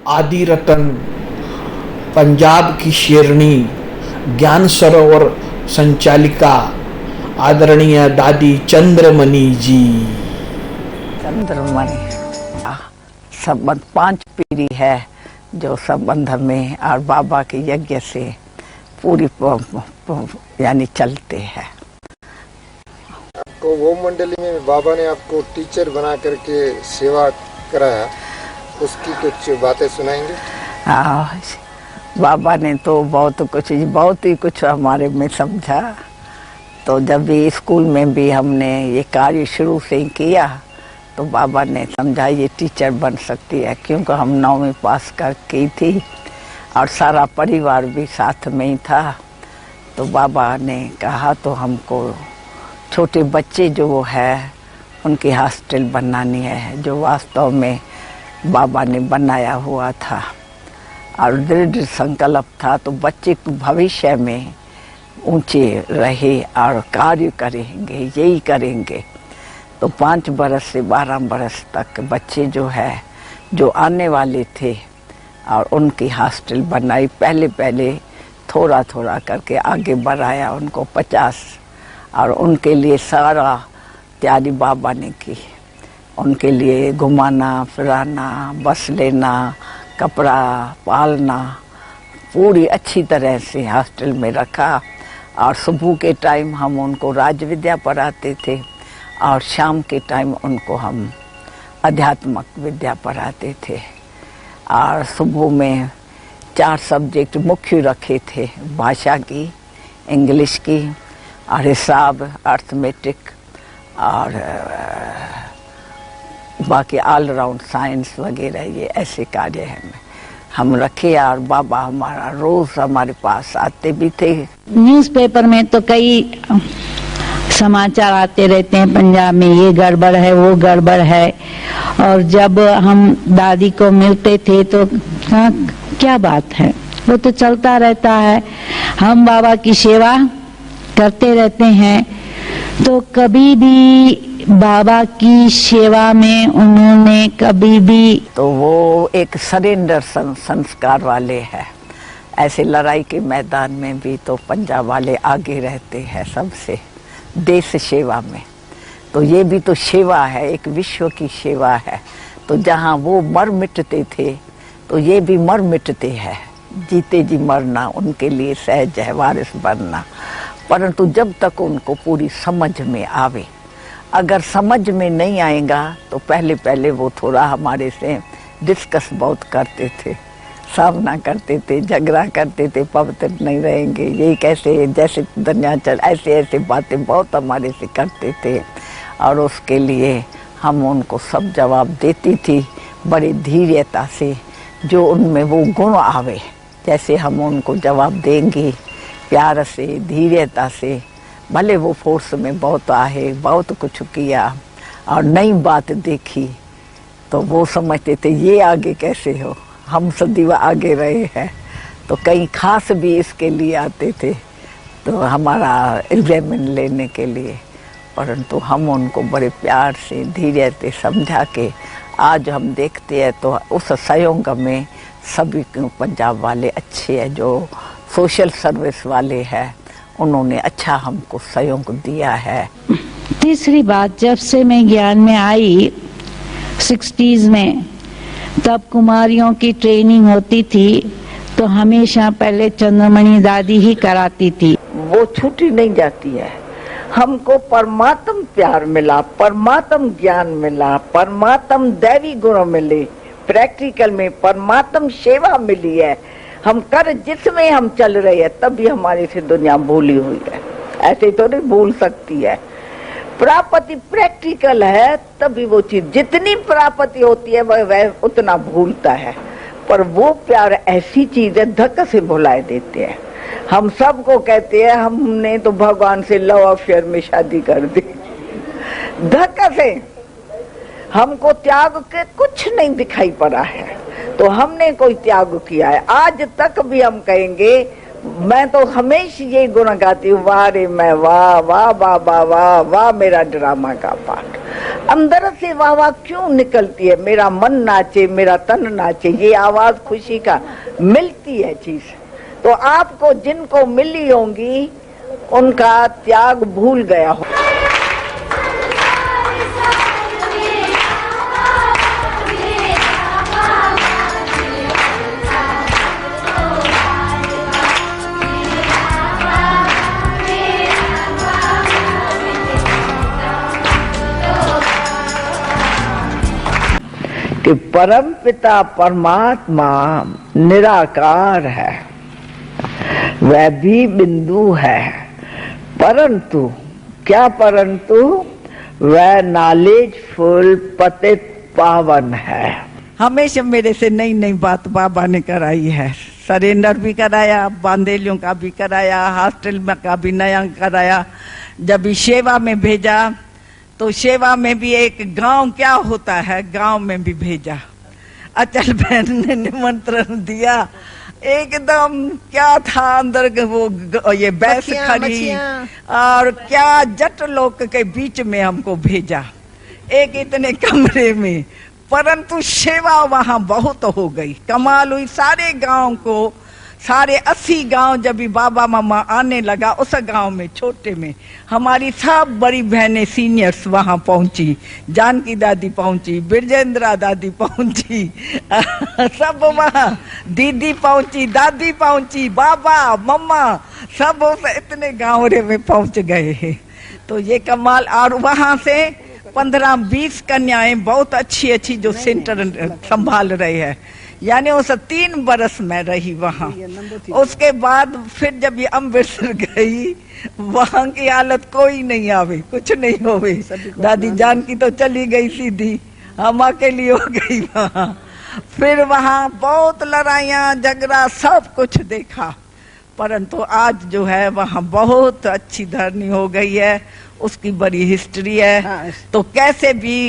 आदि रतन, पंजाब की शेरनी, ज्ञान सरोवर संचालिका आदरणीय दादी चंद्रमणि जी। चंद्रमणि संबंध 5 पीढ़ी है जो संबंध में और बाबा के यज्ञ से पूरी यानी चलते हैं। आपको वो मंडली में बाबा ने आपको टीचर बना करके सेवा कराया, उसकी कुछ बातें सुनाएंगे? हाँ, बाबा ने तो बहुत ही कुछ हमारे में समझा। तो जब भी स्कूल में भी हमने ये कार्य शुरू से ही किया तो बाबा ने समझा ये टीचर बन सकती है, क्योंकि हम 9वीं पास कर की थी और सारा परिवार भी साथ में ही था। तो बाबा ने कहा तो हमको छोटे बच्चे जो है उनकी हॉस्टल बनानी है, जो वास्तव में बाबा ने बनाया हुआ था और दृढ़ संकल्प था। तो बच्चे को भविष्य में ऊंचे रहे और कार्य करेंगे, यही करेंगे। तो 5 बरस से 12 बरस तक बच्चे जो है जो आने वाले थे और उनकी हॉस्टल बनाई। पहले थोड़ा थोड़ा करके आगे बढ़ाया उनको 50, और उनके लिए सारा तैयारी बाबा ने की। उनके लिए घुमाना फिराना, बस लेना, कपड़ा पालना, पूरी अच्छी तरह से हॉस्टल में रखा। और सुबह के टाइम हम उनको राज विद्या पढ़ाते थे और शाम के टाइम उनको हम आध्यात्मिक विद्या पढ़ाते थे। और सुबह में 4 सब्जेक्ट मुख्य रखे थे, भाषा की, इंग्लिश की और हिसाब, अर्थमेटिक और बाकी ऑल राउंड साइंस वगैरह, ये ऐसे कार्य हैं हम रखे। और बाबा हमारा रोज हमारे पास आते भी थे। न्यूज़पेपर में तो कई समाचार आते रहते हैं, पंजाब में ये गड़बड़ है वो गड़बड़ है। और जब हम दादी को मिलते थे तो क्या बात है, वो तो चलता रहता है, हम बाबा की सेवा करते रहते हैं। तो कभी भी बाबा की सेवा में उन्होंने कभी भी, तो वो एक सरेंडर संस्कार वाले हैं। ऐसे लड़ाई के मैदान में भी तो पंजाब वाले आगे रहते हैं सबसे, देश सेवा में। तो ये भी तो सेवा है, एक विश्व की सेवा है। तो जहाँ वो मर मिटते थे तो ये भी मर मिटते हैं, जीते जी मरना उनके लिए सहज है, वारिस बनना। परंतु जब तक उनको पूरी समझ में आवे, अगर समझ में नहीं आएगा तो पहले वो थोड़ा हमारे से डिस्कस बहुत करते थे, सामना करते थे, झगड़ा करते थे, पवित्र नहीं रहेंगे, यही कैसे, जैसे दुनिया चल, ऐसे बातें बहुत हमारे से करते थे। और उसके लिए हम उनको सब जवाब देती थी बड़ी धैर्यता से, जो उनमें वो गुण आवे, जैसे हम उनको जवाब देंगे प्यार से, धैर्यता से। भले वो फोर्स में बहुत आए, बहुत कुछ किया और नई बात देखी तो वो समझते थे ये आगे कैसे हो, हम सदैव आगे रहे हैं। तो कई खास भी इसके लिए आते थे तो हमारा एग्जामिन लेने के लिए। परंतु हम उनको बड़े प्यार से, धैर्य से समझा के आज हम देखते हैं तो उस सहयोग में सभी पंजाब वाले अच्छे हैं, जो सोशल सर्विस वाले हैं, उन्होंने अच्छा हमको सहयोग दिया है। तीसरी बात, जब से मैं ज्ञान में आई 60s में, तब कुमारियों की ट्रेनिंग होती थी तो हमेशा पहले चंद्रमणि दादी ही कराती थी। वो छूटी नहीं जाती है। हमको परमात्म प्यार मिला, परमात्म ज्ञान मिला, परमात्म दैवी गुण मिले, प्रैक्टिकल में परमात्म सेवा मिली है। हम कर जिसमें हम चल रहे हैं तभी हमारे से दुनिया भूली हुई है, ऐसे तो नहीं भूल सकती है। प्राप्ति प्रैक्टिकल है तभी वो चीज, जितनी प्राप्ति होती है वह उतना भूलता है। पर वो प्यार ऐसी चीज है धक्का से भुलाए देते हैं। हम सबको कहते हैं हमने तो भगवान से लव अफेयर में शादी कर दी, धक्का से। हमको त्याग के कुछ नहीं दिखाई पड़ा है तो हमने कोई त्याग किया है। आज तक भी हम कहेंगे मैं तो हमेशा ये गुण गाती हूँ, वाह रे मैं वाह, वाह बाबा वाह, वाह मेरा ड्रामा का पार्ट। अंदर से वाह वाह क्यों निकलती है, मेरा मन नाचे, मेरा तन नाचे, ये आवाज खुशी का मिलती है चीज। तो आपको जिनको मिली होंगी उनका त्याग भूल गया हो। कि परम पिता परमात्मा निराकार है, वह भी बिंदु है, परंतु क्या, परंतु वह नॉलेजफुल पतित पावन है। हमेशा मेरे से नई नई बात बाबा ने कराई है। सरेंडर भी कराया, बांदेलियों का भी कराया, हॉस्टल में का भी नया कराया। जब सेवा में भेजा तो सेवा में भी एक गांव क्या होता है, गांव में भी भेजा। अचल बहन ने निमंत्रण दिया, एकदम क्या था अंदर वो ये बैस खड़ी और क्या जट लोग के बीच में हमको भेजा, एक इतने कमरे में। परंतु सेवा वहां बहुत हो गई, कमाल हुई। सारे गांव को, सारे 80 गांव जब भी बाबा मामा आने लगा, उस गांव में छोटे में हमारी सब बड़ी बहनें सीनियर्स वहां पहुंची। जानकी दादी पहुंची, बिरजेंद्रा दादी पहुंची, सब वहां, दीदी पहुंची, दादी पहुंची, बाबा मम्मा सब इतने गांव में पहुंच गए हैं। तो ये कमाल। और वहां से 15-20 कन्याएं बहुत अच्छी अच्छी जो सेंटर संभाल रहे हैं, यानी उस 3 बरस में रही वहाँ। उसके बाद फिर जब ये अमृतसर गई, वहाँ की हालत कोई नहीं आवे, कुछ नहीं होवे। दादी जानकी तो चली गई सीधी, हम अकेली हो गई वहाँ। फिर वहाँ बहुत लड़ाइयाँ झगड़ा सब कुछ देखा, परंतु आज जो है वहाँ बहुत अच्छी धरनी हो गई है, उसकी बड़ी हिस्ट्री है। तो कैसे भी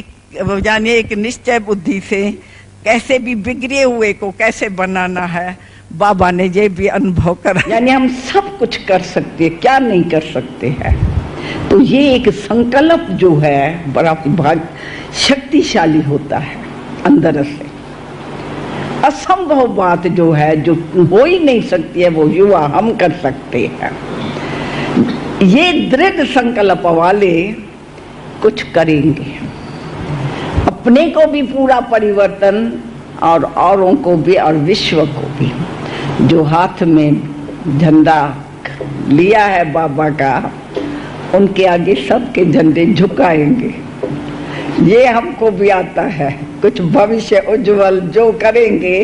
यानी एक निश्चय बुद्धि से कैसे भी बिगड़े हुए को कैसे बनाना है, बाबा ने ये भी अनुभव करा। यानी हम सब कुछ कर सकते हैं, क्या नहीं कर सकते हैं। तो ये एक संकल्प जो है बड़ा भाग शक्तिशाली होता है अंदर से। असंभव बात जो है, जो हो ही नहीं सकती है, वो युवा हम कर सकते हैं। ये दृढ़ संकल्प वाले कुछ करेंगे, अपने को भी पूरा परिवर्तन और औरों को भी और विश्व को भी। जो हाथ में झंडा लिया है बाबा का, उनके आगे सबके झंडे झुकाएंगे। ये हमको भी आता है। कुछ भविष्य उज्जवल जो करेंगे,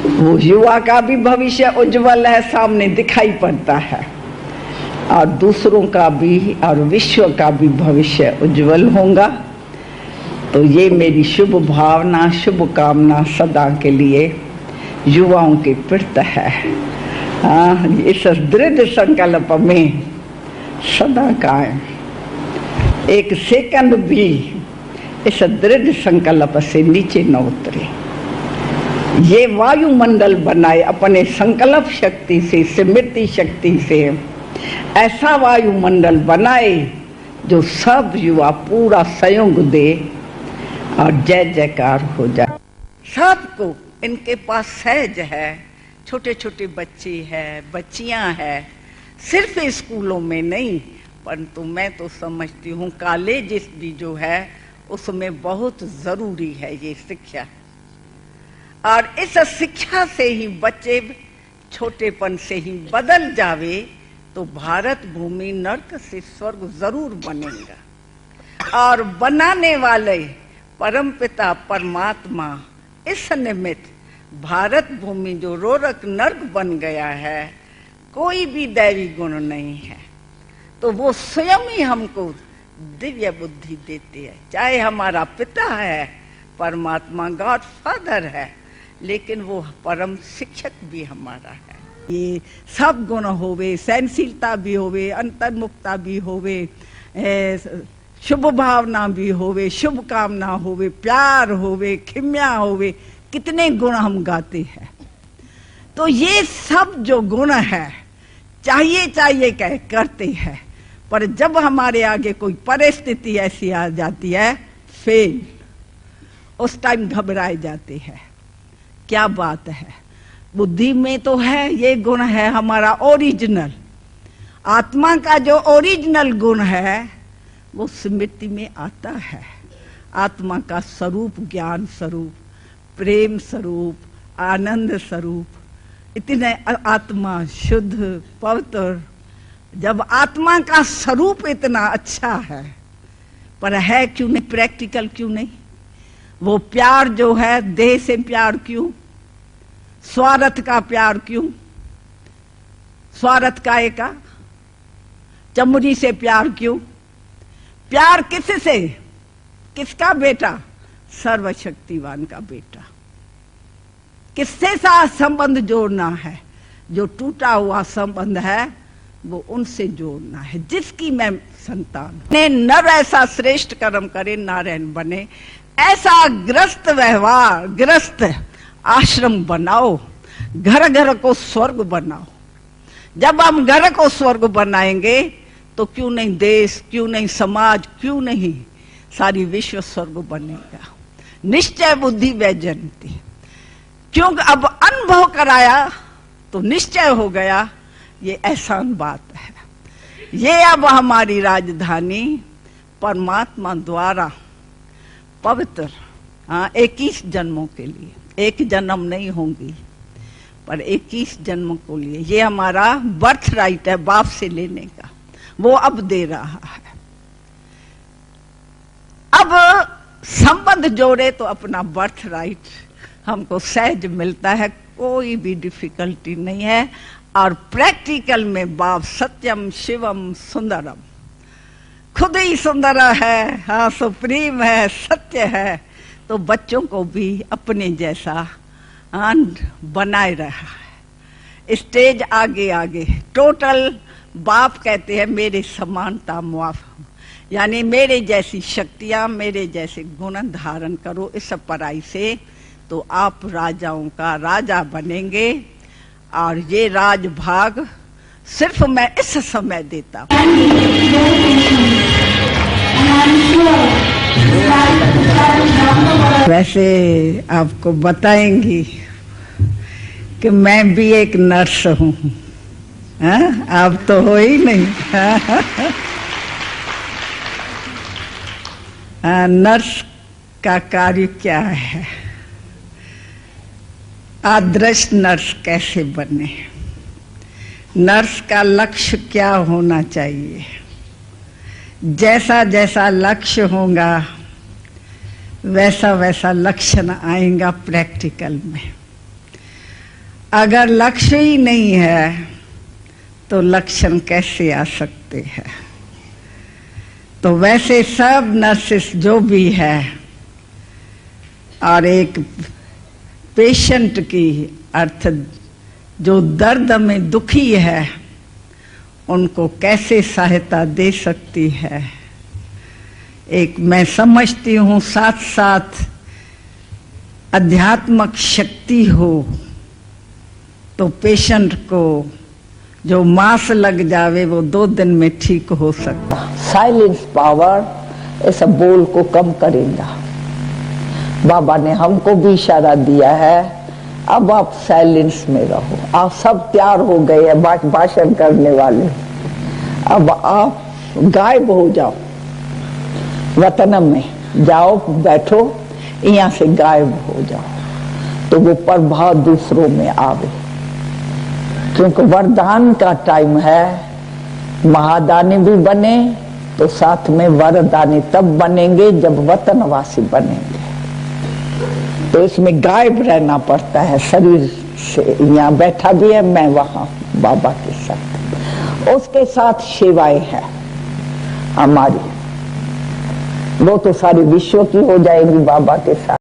वो युवा का भी भविष्य उज्जवल है, सामने दिखाई पड़ता है, और दूसरों का भी और विश्व का भी भविष्य उज्जवल होगा। तो ये मेरी शुभ भावना, शुभ कामना सदा के लिए युवाओं के प्रति है। इस दृढ़ संकल्प में सदा कायम, एक सेकंड भी इस दृढ़ संकल्प से नीचे न उतरे। ये वायुमंडल बनाए अपने संकल्प शक्ति से, स्मृति शक्ति से, ऐसा वायुमंडल बनाए जो सब युवा पूरा सहयोग दे और जय जयकार हो जाए। सबको इनके पास सहज है, छोटे छोटे बच्चे हैं, बच्चियां हैं, सिर्फ स्कूलों में नहीं, परंतु मैं तो समझती हूँ कॉलेज भी जो है उसमें बहुत जरूरी है ये शिक्षा। और इस शिक्षा से ही बच्चे छोटेपन से ही बदल जावे तो भारत भूमि नर्क से स्वर्ग जरूर बनेगा। और बनाने वाले परमपिता परमात्मा इस निमित्त भारत भूमि जो रोरक नर्क बन गया है, कोई भी दैवी गुण नहीं है, तो वो स्वयं ही हमको दिव्य बुद्धि देते हैं। चाहे हमारा पिता है परमात्मा, गॉड फादर है, लेकिन वो परम शिक्षक भी हमारा है। ये सब गुण होवे, सहनशीलता भी होवे, अंतर्मुखता भी होवे, शुभ भावना भी होवे, शुभ कामना होवे, प्यार होवे, खिम्या होवे, कितने गुण हम गाते हैं। तो ये सब जो गुण है चाहिए चाहिए कह करते हैं, पर जब हमारे आगे कोई परिस्थिति ऐसी आ जाती है फेल, उस टाइम घबराए जाते हैं। क्या बात है, बुद्धि में तो है ये गुण है हमारा ओरिजिनल, आत्मा का जो ओरिजिनल गुण है वो स्मृति में आता है। आत्मा का स्वरूप ज्ञान स्वरूप, प्रेम स्वरूप, आनंद स्वरूप, इतने आत्मा शुद्ध पवित्र। जब आत्मा का स्वरूप इतना अच्छा है, पर है क्यों नहीं प्रैक्टिकल, क्यों नहीं? वो प्यार जो है देह से प्यार क्यों, स्वार्थ का प्यार क्यों? स्वार्थ काय का, चमड़ी से प्यार क्यों? प्यार किससे? किसका बेटा? सर्वशक्तिवान का बेटा। किससे सा संबंध जोड़ना है? जो टूटा हुआ संबंध है वो उनसे जोड़ना है, जिसकी मैं संतान ने। नर ऐसा श्रेष्ठ कर्म करे नारायण बने, ऐसा ग्रस्त व्यवहार, ग्रस्त आश्रम बनाओ, घर घर को स्वर्ग बनाओ। जब हम घर को स्वर्ग बनाएंगे तो क्यों नहीं देश, क्यों नहीं समाज, क्यों नहीं सारी विश्व स्वर्ग बनेगा। निश्चय बुद्धि वैजयंती, क्योंकि अब अनुभव कराया तो निश्चय हो गया, ये एहसान बात है। ये अब हमारी राजधानी परमात्मा द्वारा पवित्र, 21 जन्मों के लिए, एक जन्म नहीं होंगी पर 21 जन्मों को लिए, ये हमारा बर्थ राइट है बाप से लेने का, वो अब दे रहा है। अब संबंध जोड़े तो अपना बर्थ राइट हमको सहज मिलता है, कोई भी डिफिकल्टी नहीं है। और प्रैक्टिकल में बाप सत्यम शिवम सुंदरम, खुद ही सुंदर है, हाँ सुप्रीम है, सत्य है, तो बच्चों को भी अपने जैसा बनाए रहा है। स्टेज आगे आगे टोटल बाप कहते हैं मेरे समानता मुआफ, यानी मेरे जैसी शक्तियां, मेरे जैसे गुण धारण करो इस पराई से, तो आप राजाओं का राजा बनेंगे। और ये राजभाग सिर्फ मैं इस समय देता हूं। वैसे आपको बताएंगी कि मैं भी एक नर्स हूं, आप तो हो ही नहीं। नर्स का कार्य क्या है, आदर्श नर्स कैसे बने, नर्स का लक्ष्य क्या होना चाहिए, जैसा जैसा लक्ष्य होगा वैसा वैसा लक्षण आएगा प्रैक्टिकल में। अगर लक्ष्य ही नहीं है तो लक्षण कैसे आ सकते हैं? तो वैसे सब नर्सेस जो भी है, और एक पेशेंट की अर्थ जो दर्द में दुखी है उनको कैसे सहायता दे सकती है, एक मैं समझती हूँ साथ साथ अध्यात्मक शक्ति हो तो पेशेंट को जो मास लग जावे वो 2 दिन में ठीक हो सकता। साइलेंस पावर ऐसा बोल को कम करेगा। बाबा ने हमको भी इशारा दिया है, अब आप साइलेंस में रहो। आप सब तैयार हो गए हैं भाषण करने वाले, अब आप गायब हो जाओ, वतन में जाओ, बैठो, यहाँ से गायब हो जाओ, तो वो प्रभाव दूसरों में आवे। क्योंकि वरदान का टाइम है, महादानी भी बने तो साथ में वरदानी तब बनेंगे जब वतनवासी बनेंगे। तो इसमें गायब रहना पड़ता है शरीर से। यहाँ बैठा भी है मैं वहां बाबा के साथ, उसके साथ सेवाएं है हमारी, वो तो सारी विश्व की हो जाएगी बाबा के साथ।